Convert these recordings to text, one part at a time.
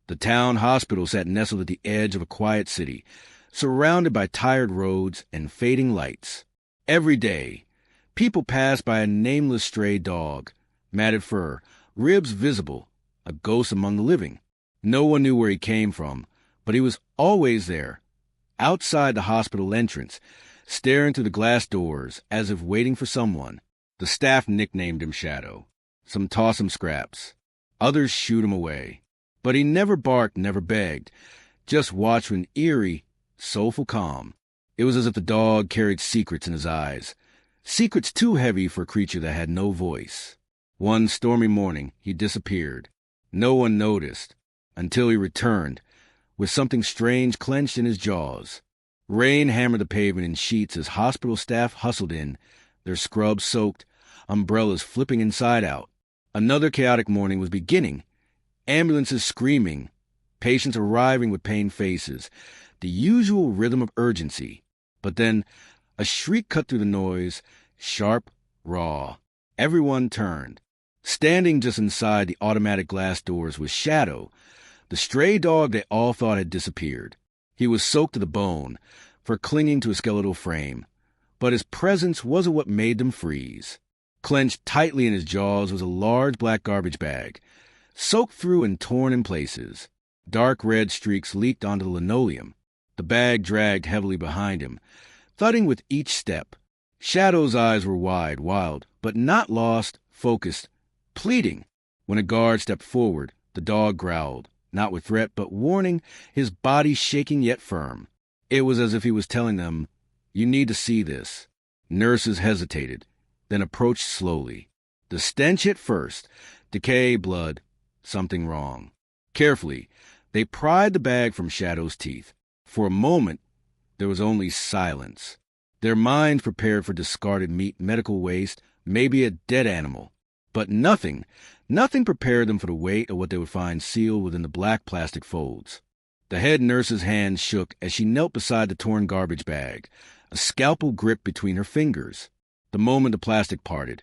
The town hospital sat nestled at the edge of a quiet city, surrounded by tired roads and fading lights. Every day, people passed by a nameless stray dog, matted fur, ribs visible, a ghost among the living. No one knew where he came from, but he was always there, outside the hospital entrance, staring through the glass doors as if waiting for someone. The staff nicknamed him Shadow. Some toss him scraps. Others shoot him away. But he never barked, never begged, just watched with an eerie, soulful calm. It was as if the dog carried secrets in his eyes, secrets too heavy for a creature that had no voice. One stormy morning, he disappeared. No one noticed, until he returned, with something strange clenched in his jaws. Rain hammered the pavement in sheets as hospital staff hustled in, their scrubs soaked, umbrellas flipping inside out. Another chaotic morning was beginning. Ambulances screaming, patients arriving with pained faces, the usual rhythm of urgency. But then, a shriek cut through the noise, sharp, raw. Everyone turned. Standing just inside the automatic glass doors was Shadow, the stray dog they all thought had disappeared. He was soaked to the bone, for clinging to a skeletal frame, but his presence wasn't what made them freeze. Clenched tightly in his jaws was a large black garbage bag, soaked through and torn in places. Dark red streaks leaked onto the linoleum. The bag dragged heavily behind him, thudding with each step. Shadow's eyes were wide, wild, but not lost, focused, pleading. When a guard stepped forward, the dog growled, not with threat, but warning, his body shaking yet firm. It was as if he was telling them, "You need to see this." Nurses hesitated, then approached slowly. The stench hit first, decay, blood, something wrong. Carefully, they pried the bag from Shadow's teeth. For a moment, there was only silence. Their minds prepared for discarded meat, medical waste, maybe a dead animal. But nothing prepared them for the weight of what they would find sealed within the black plastic folds. The head nurse's hand shook as she knelt beside the torn garbage bag, a scalpel gripped between her fingers. The moment the plastic parted,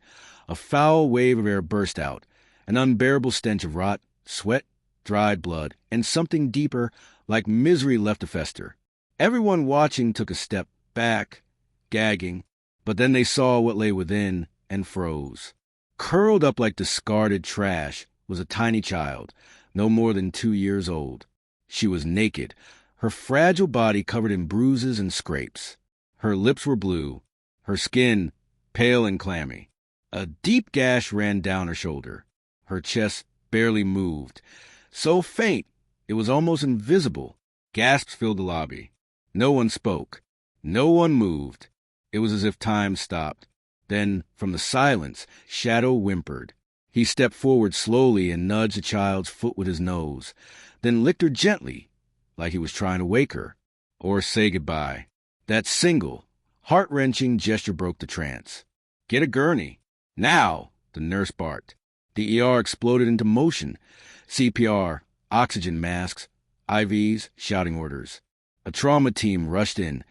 a foul wave of air burst out, an unbearable stench of rot, sweat, dried blood, and something deeper, like misery, left to fester. Everyone watching took a step back, gagging, but then they saw what lay within and froze. Curled up like discarded trash was a tiny child, no more than 2 years old. She was naked, her fragile body covered in bruises and scrapes. Her lips were blue, her skin pale and clammy. A deep gash ran down her shoulder. Her chest barely moved, so faint it was almost invisible. Gasps filled the lobby. No one spoke. No one moved. It was as if time stopped. Then, from the silence, Shadow whimpered. He stepped forward slowly and nudged the child's foot with his nose, then licked her gently, like he was trying to wake her, or say goodbye. That single, heart-wrenching gesture broke the trance. "Get a gurney. Now!" the nurse barked. The ER exploded into motion. CPR, oxygen masks, IVs, shouting orders. A trauma team rushed in,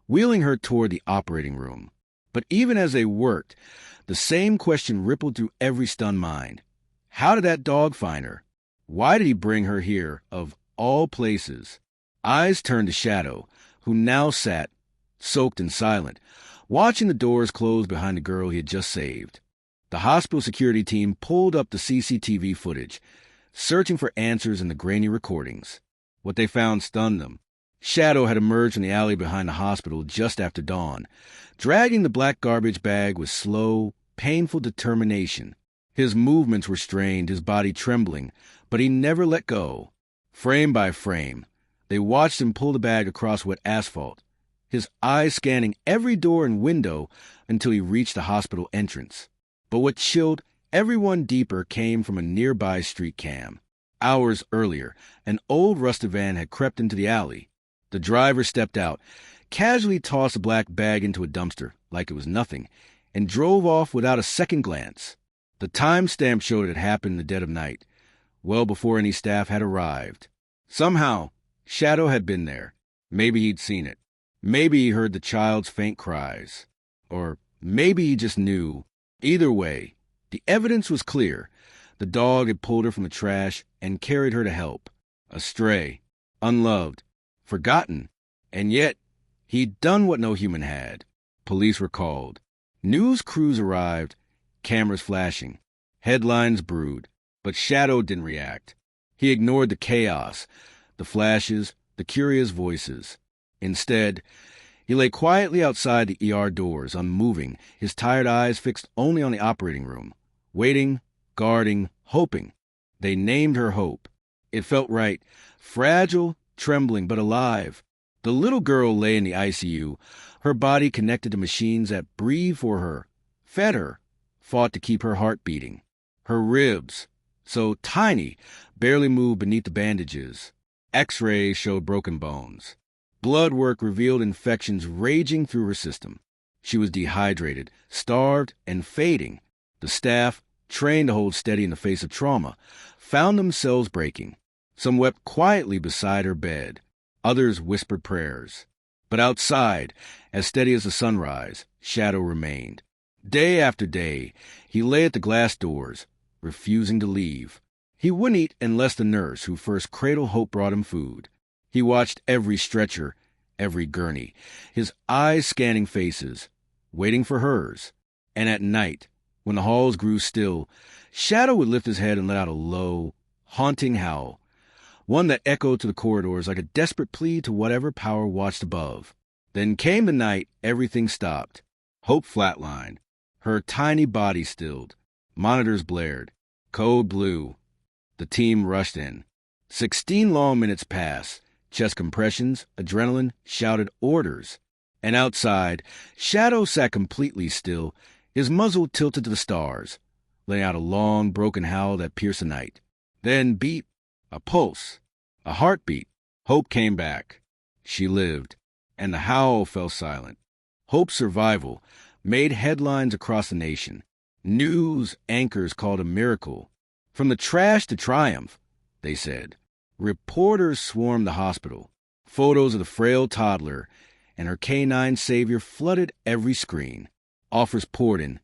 wheeling her toward the operating room. But even as they worked, the same question rippled through every stunned mind. How did that dog find her? Why did he bring her here, of all places? Eyes turned to Shadow, who now sat, soaked and silent, watching the doors close behind the girl he had just saved. The hospital security team pulled up the CCTV footage, searching for answers in the grainy recordings. What they found stunned them. Shadow had emerged from the alley behind the hospital just after dawn, dragging the black garbage bag with slow, painful determination. His movements were strained, his body trembling, but he never let go. Frame by frame, they watched him pull the bag across wet asphalt, his eyes scanning every door and window until he reached the hospital entrance. But what chilled everyone deeper came from a nearby street cam. Hours earlier, an old rusted van had crept into the alley. The driver stepped out, casually tossed a black bag into a dumpster like it was nothing, and drove off without a second glance. The timestamp showed it had happened in the dead of night, well before any staff had arrived. Somehow, Shadow had been there. Maybe he'd seen it. Maybe he heard the child's faint cries. Or maybe he just knew. Either way, the evidence was clear. The dog had pulled her from the trash and carried her to help. astray, unloved, forgotten, and yet he'd done what no human had. Police were called. News crews arrived, cameras flashing, headlines brewed, but Shadow didn't react. He ignored the chaos, the flashes, the curious voices. Instead, he lay quietly outside the ER doors, unmoving, his tired eyes fixed only on the operating room, waiting, guarding, hoping. They named her Hope. It felt right, fragile, trembling, but alive. The little girl lay in the ICU, her body connected to machines that breathed for her, fed her, fought to keep her heart beating. Her ribs, so tiny, barely moved beneath the bandages. X-rays showed broken bones. Blood work revealed infections raging through her system. She was dehydrated, starved, and fading. The staff, trained to hold steady in the face of trauma, found themselves breaking. Some wept quietly beside her bed. Others whispered prayers. But outside, as steady as the sunrise, Shadow remained. Day after day, he lay at the glass doors, refusing to leave. He wouldn't eat unless the nurse who first cradled Hope brought him food. He watched every stretcher, every gurney, his eyes scanning faces, waiting for hers. And at night, when the halls grew still, Shadow would lift his head and let out a low, haunting howl, one that echoed to the corridors like a desperate plea to whatever power watched above. Then came the night everything stopped. Hope flatlined, her tiny body stilled. Monitors blared. Code blue. The team rushed in. 16 long minutes passed. Chest compressions, adrenaline, shouted orders. And outside, Shadow sat completely still, his muzzle tilted to the stars, letting out a long, broken howl that pierced the night. Then beat, a pulse, a heartbeat. Hope came back. She lived, and the howl fell silent. Hope's survival made headlines across the nation. News anchors called a miracle. From the trash to triumph, they said. Reporters swarmed the hospital. Photos of the frail toddler and her canine savior flooded every screen. Offers poured in.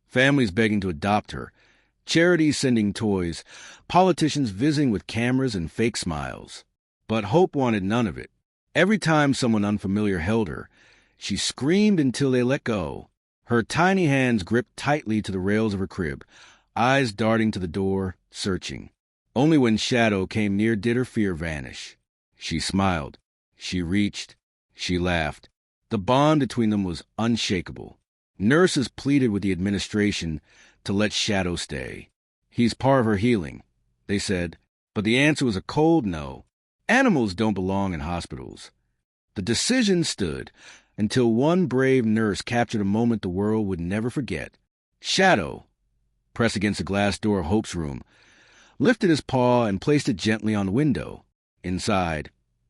Families begging to adopt her. Charities sending toys. Politicians visiting with cameras and fake smiles. But Hope wanted none of it. Every time someone unfamiliar held her, she screamed until they let go. Her tiny hands gripped tightly to the rails of her crib, eyes darting to the door, searching. Only when Shadow came near did her fear vanish. She smiled. She reached. She laughed. The bond between them was unshakable. Nurses pleaded with the administration to let Shadow stay. He's part of her healing, they said, but the answer was a cold no. Animals don't belong in hospitals. The decision stood until one brave nurse captured a moment the world would never forget. Shadow, pressed against the glass door of Hope's room, lifted his paw and placed it gently on the window. Inside,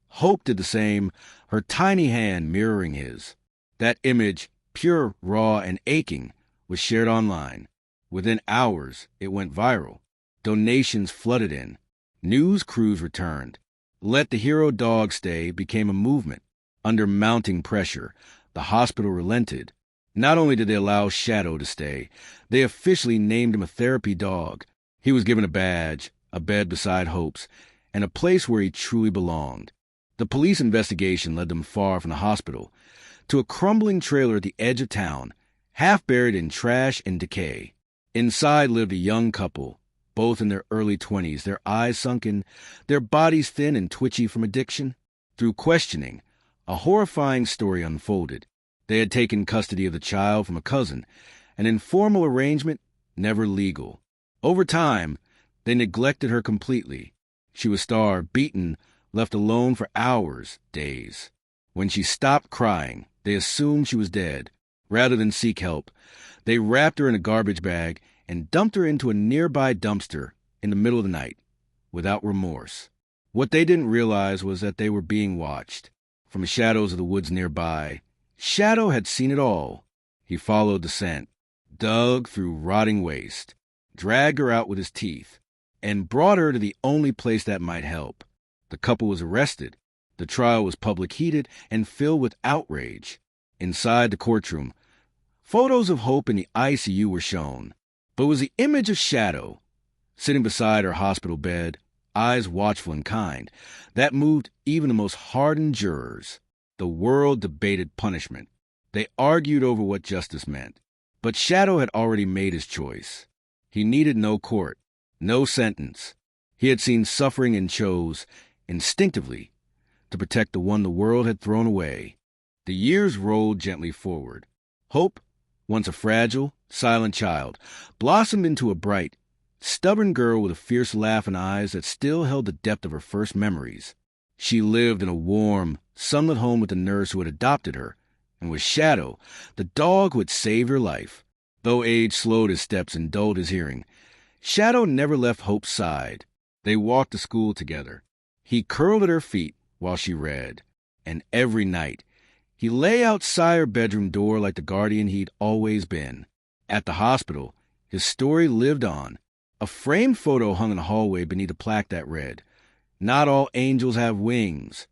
Hope did the same, her tiny hand mirroring his. That image, pure, raw, and aching, was shared online. Within hours, it went viral. Donations flooded in. News crews returned. Let the hero dog stay became a movement. Under mounting pressure, the hospital relented. Not only did they allow Shadow to stay, they officially named him a therapy dog. He was given a badge, a bed beside Hope's, and a place where he truly belonged. The police investigation led them far from the hospital, to a crumbling trailer at the edge of town, half buried in trash and decay. Inside lived a young couple, both in their early 20s, their eyes sunken, their bodies thin and twitchy from addiction. Through questioning, a horrifying story unfolded. They had taken custody of the child from a cousin, an informal arrangement, never legal. Over time, they neglected her completely. She was starved, beaten, left alone for hours, days. When she stopped crying, they assumed she was dead. Rather than seek help, they wrapped her in a garbage bag and dumped her into a nearby dumpster in the middle of the night, without remorse. What they didn't realize was that they were being watched. From the shadows of the woods nearby, Shadow had seen it all. He followed the scent, dug through rotting waste, dragged her out with his teeth, and brought her to the only place that might help. The couple was arrested. The trial was public heated and filled with outrage. Inside the courtroom, photos of Hope in the ICU were shown, but it was the image of Shadow, sitting beside her hospital bed, eyes watchful and kind, that moved even the most hardened jurors. The world debated punishment. They argued over what justice meant. But Shadow had already made his choice. He needed no court, no sentence. He had seen suffering and chose, instinctively, to protect the one the world had thrown away. The years rolled gently forward. Hope, once a fragile, silent child, blossomed into a bright, stubborn girl with a fierce laugh and eyes that still held the depth of her first memories. She lived in a warm, sunlit home with the nurse who had adopted her, and with Shadow, the dog who had saved her life. Though age slowed his steps and dulled his hearing, Shadow never left Hope's side. They walked to school together. He curled at her feet while she read, and every night he lay outside her bedroom door like the guardian he'd always been. At the hospital, his story lived on. A framed photo hung in the hallway beneath a plaque that read, "Not all angels have wings."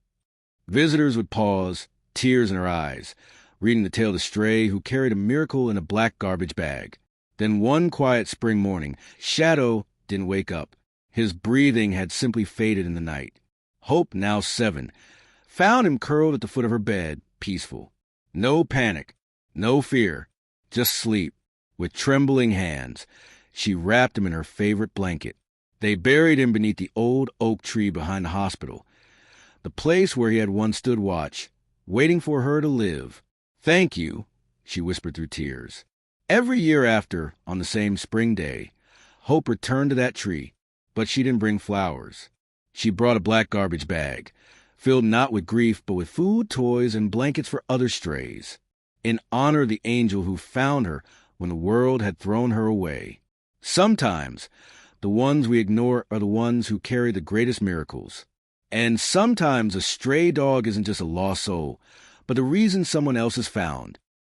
Visitors would pause, tears in her eyes, reading the tale of the stray who carried a miracle in a black garbage bag. Then one quiet spring morning, Shadow didn't wake up. His breathing had simply faded in the night. Hope, now 7, found him curled at the foot of her bed, peaceful. No panic, no fear, just sleep. With trembling hands, she wrapped him in her favorite blanket. They buried him beneath the old oak tree behind the hospital, the place where he had once stood watch, waiting for her to live. "Thank you," she whispered through tears. Every year after, on the same spring day, Hope returned to that tree, but she didn't bring flowers. She brought a black garbage bag, filled not with grief but with food, toys, and blankets for other strays, in honor of the angel who found her when the world had thrown her away. Sometimes, the ones we ignore are the ones who carry the greatest miracles. And sometimes a stray dog isn't just a lost soul, but the reason someone else is found.